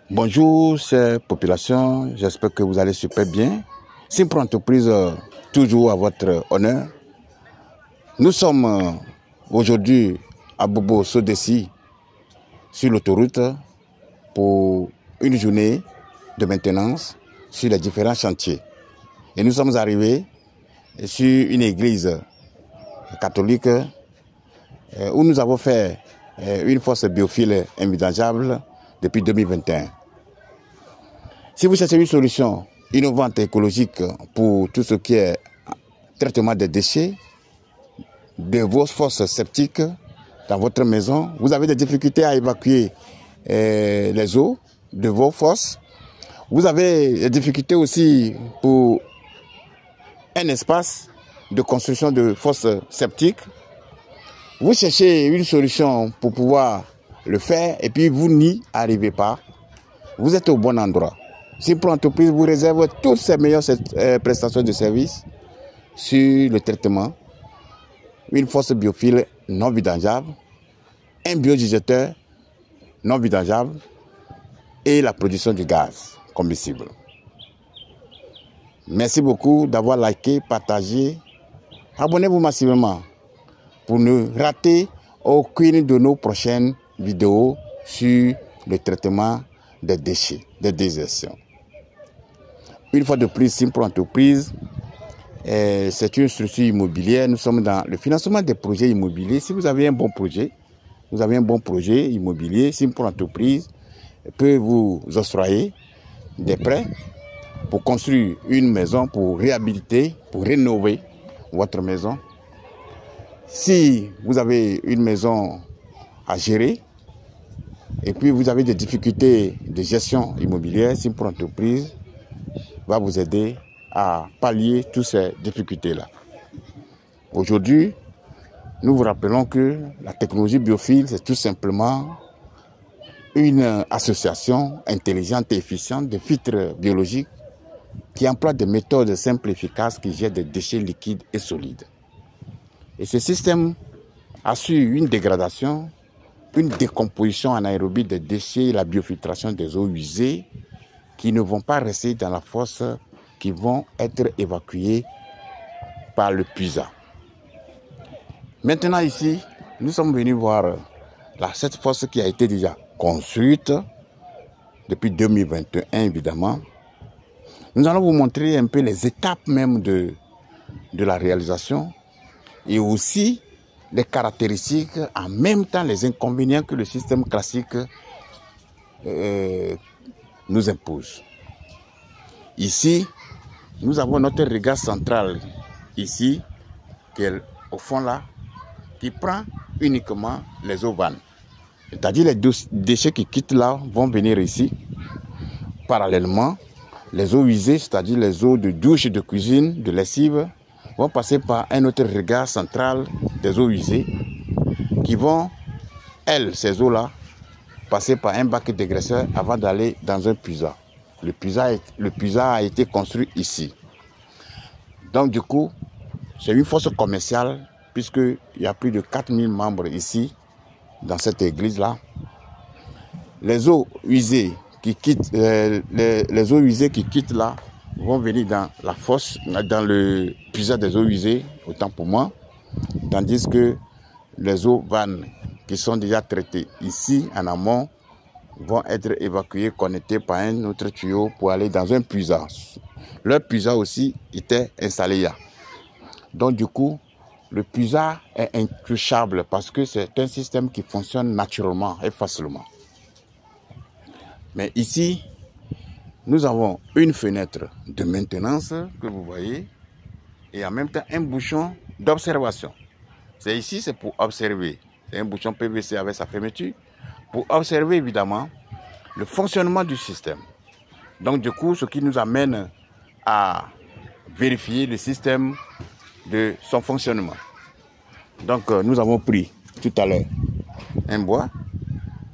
Bonjour, chère population, j'espère que vous allez super bien. Simpro Entreprise, toujours à votre honneur. Nous sommes aujourd'hui à Bobo Sodessi, sur l'autoroute, pour une journée de maintenance sur les différents chantiers. Et nous sommes arrivés sur une église catholique où nous avons fait une fosse biophile invisageable depuis 2021. Si vous cherchez une solution innovante et écologique pour tout ce qui est traitement des déchets, de vos fosses septiques dans votre maison, vous avez des difficultés à évacuer les eaux de vos fosses, vous avez des difficultés aussi pour un espace de construction de fosses septiques, vous cherchez une solution pour pouvoir le faire et puis vous n'y arrivez pas, vous êtes au bon endroit. Simpro Entreprise vous réserve toutes ces meilleures prestations de services sur le traitement, une fosse biophile non vidangeable, un biodigesteur non vidangeable et la production du gaz combustible. Merci beaucoup d'avoir liké, partagé. Abonnez-vous massivement pour ne rater aucune de nos prochaines vidéos sur le traitement des déchets, des désertions. Une fois de plus, Simpro Entreprise, c'est une structure immobilière. Nous sommes dans le financement des projets immobiliers. Si vous avez un bon projet, immobilier, Simpro Entreprise peut vous octroyer des prêts pour construire une maison, pour réhabiliter, pour rénover votre maison. Si vous avez une maison à gérer et puis vous avez des difficultés de gestion immobilière, Simpro Entreprise va vous aider à pallier toutes ces difficultés-là. Aujourd'hui, nous vous rappelons que la technologie biophile, c'est tout simplement une association intelligente et efficiente de filtres biologiques qui emploie des méthodes simples et efficaces qui jettent des déchets liquides et solides. Et ce système assure une dégradation, une décomposition anaérobie des déchets et la biofiltration des eaux usées qui ne vont pas rester dans la fosse, qui vont être évacuées par le puisard. Maintenant ici, nous sommes venus voir cette fosse qui a été déjà construite depuis 2021 évidemment. Nous allons vous montrer un peu les étapes même de la réalisation et aussi les caractéristiques, en même temps les inconvénients que le système classique nous impose. Ici, nous avons notre regard central, ici, qui est au fond là, qui prend uniquement les eaux vannes. C'est-à-dire les déchets qui quittent là vont venir ici. Parallèlement, les eaux usées, c'est-à-dire les eaux de douche, de cuisine, de lessive, vont passer par un autre regard central des eaux usées qui vont, ces eaux-là, passer par un bac dégraisseur avant d'aller dans un puisard. Le puisard a été construit ici. Donc du coup, c'est une fosse commerciale puisqu'il y a plus de 4000 membres ici, dans cette église-là. Les eaux usées qui quittent, les eaux usées qui quittent là vont venir dans la fosse, dans le puisard des eaux usées, autant pour moi, tandis que les eaux vannes qui sont déjà traitées ici en amont vont être évacuées, connectées par un autre tuyau pour aller dans un puisard. Leur puisard aussi était installé là. Donc du coup, le puisard est intouchable parce que c'est un système qui fonctionne naturellement et facilement. Mais ici, nous avons une fenêtre de maintenance que vous voyez et en même temps un bouchon d'observation. C'est ici, c'est pour observer. C'est un bouchon PVC avec sa fermeture pour observer évidemment le fonctionnement du système. Donc du coup, ce qui nous amène à vérifier le système de son fonctionnement. Donc nous avons pris tout à l'heure un bois,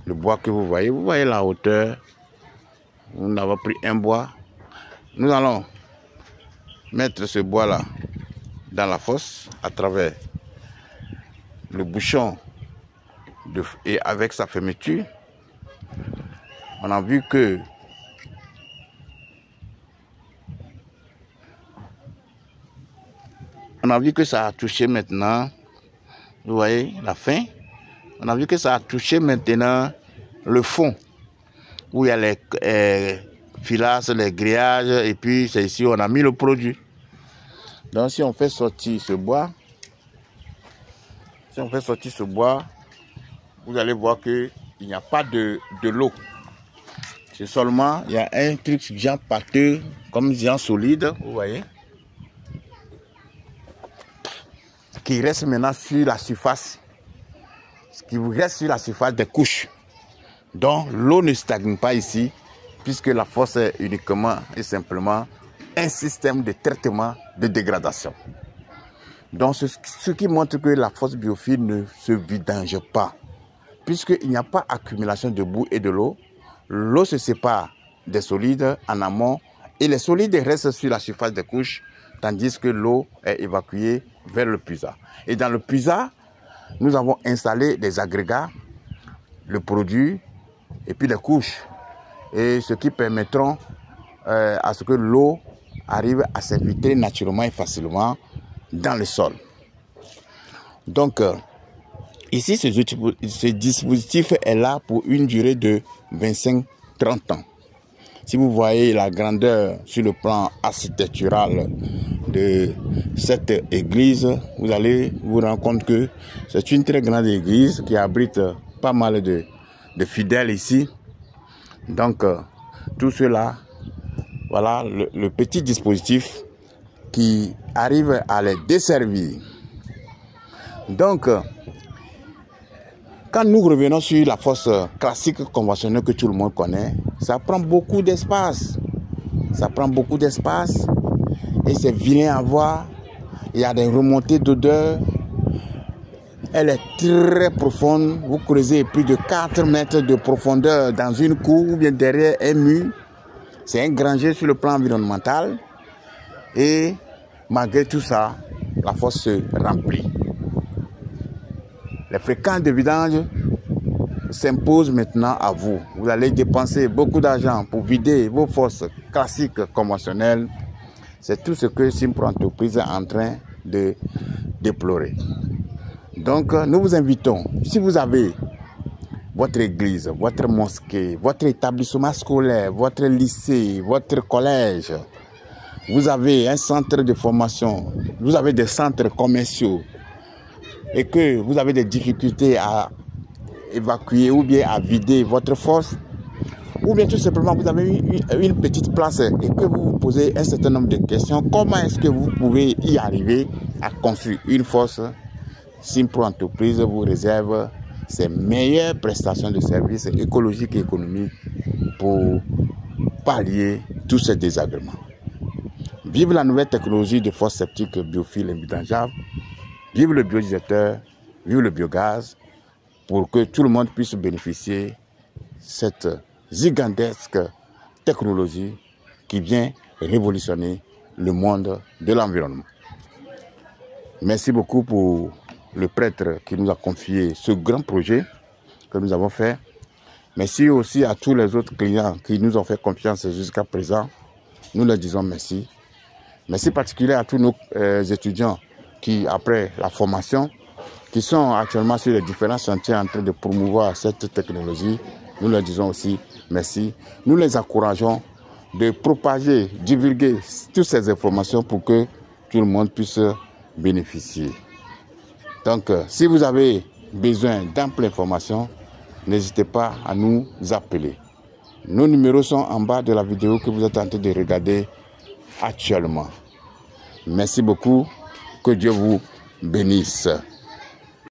le bois que vous voyez la hauteur. Nous avons pris un bois. Nous allons mettre ce bois-là dans la fosse à travers le bouchon et avec sa fermeture. on a vu que ça a touché maintenant, vous voyez la fin. On a vu que ça a touché maintenant le fond, où il y a les filasses, les grillages, et puis c'est ici où on a mis le produit. Donc si on fait sortir ce bois, vous allez voir qu'il n'y a pas de l'eau. C'est seulement, il y a un truc genre pâteux, comme genre solide, vous voyez, qui reste maintenant sur la surface, qui reste sur la surface des couches. Donc l'eau ne stagne pas ici, puisque la fosse est uniquement et simplement un système de traitement de dégradation. Donc ce qui montre que la fosse biophile ne se vidange pas, puisqu'il n'y a pas accumulation de boue et de l'eau. L'eau se sépare des solides en amont et les solides restent sur la surface des couches, tandis que l'eau est évacuée vers le puisard. Et dans le puisard, nous avons installé des agrégats, le produit et puis les couches, et ce qui permettront à ce que l'eau arrive à s'infiltrer naturellement et facilement dans le sol. Donc, ici, ce dispositif est là pour une durée de 25-30 ans. Si vous voyez la grandeur sur le plan architectural de cette église, vous allez vous rendre compte que c'est une très grande église qui abrite pas mal de fidèles ici. Donc, tout cela, voilà le petit dispositif qui arrive à les desservir. Donc, quand nous revenons sur la fosse classique conventionnelle que tout le monde connaît, ça prend beaucoup d'espace. Ça prend beaucoup d'espace et c'est vilain à voir. Il y a des remontées d'odeur. Elle est très profonde. Vous creusez plus de 4 mètres de profondeur dans une cour ou bien derrière un mur. C'est un granger sur le plan environnemental. Et malgré tout ça, la fosse se remplit. Les fréquences de vidange s'imposent maintenant à vous. Vous allez dépenser beaucoup d'argent pour vider vos fosses classiques conventionnelles. C'est tout ce que Simpro Entreprise est en train de déplorer. Donc, nous vous invitons, si vous avez votre église, votre mosquée, votre établissement scolaire, votre lycée, votre collège, vous avez un centre de formation, vous avez des centres commerciaux, et que vous avez des difficultés à évacuer ou bien à vider votre fosse, ou bien tout simplement vous avez une petite place et que vous vous posez un certain nombre de questions, comment est-ce que vous pouvez y arriver à construire une fosse? Simpro Entreprise vous réserve ses meilleures prestations de services écologiques et économiques pour pallier tous ces désagréments. Vive la nouvelle technologie de fosse septique biophile et vidangeable. Vive le biodigesteur, vive le biogaz, pour que tout le monde puisse bénéficier de cette gigantesque technologie qui vient révolutionner le monde de l'environnement. Merci beaucoup pour le prêtre qui nous a confié ce grand projet que nous avons fait. Merci aussi à tous les autres clients qui nous ont fait confiance jusqu'à présent. Nous leur disons merci. Merci particulièrement à tous nos étudiants qui, après la formation, qui sont actuellement sur les différents chantiers en train de promouvoir cette technologie. Nous leur disons aussi merci. Nous les encourageons de propager, divulguer toutes ces informations pour que tout le monde puisse bénéficier. Donc, si vous avez besoin d'amples informations, n'hésitez pas à nous appeler. Nos numéros sont en bas de la vidéo que vous êtes en train de regarder actuellement. Merci beaucoup. Que Dieu vous bénisse.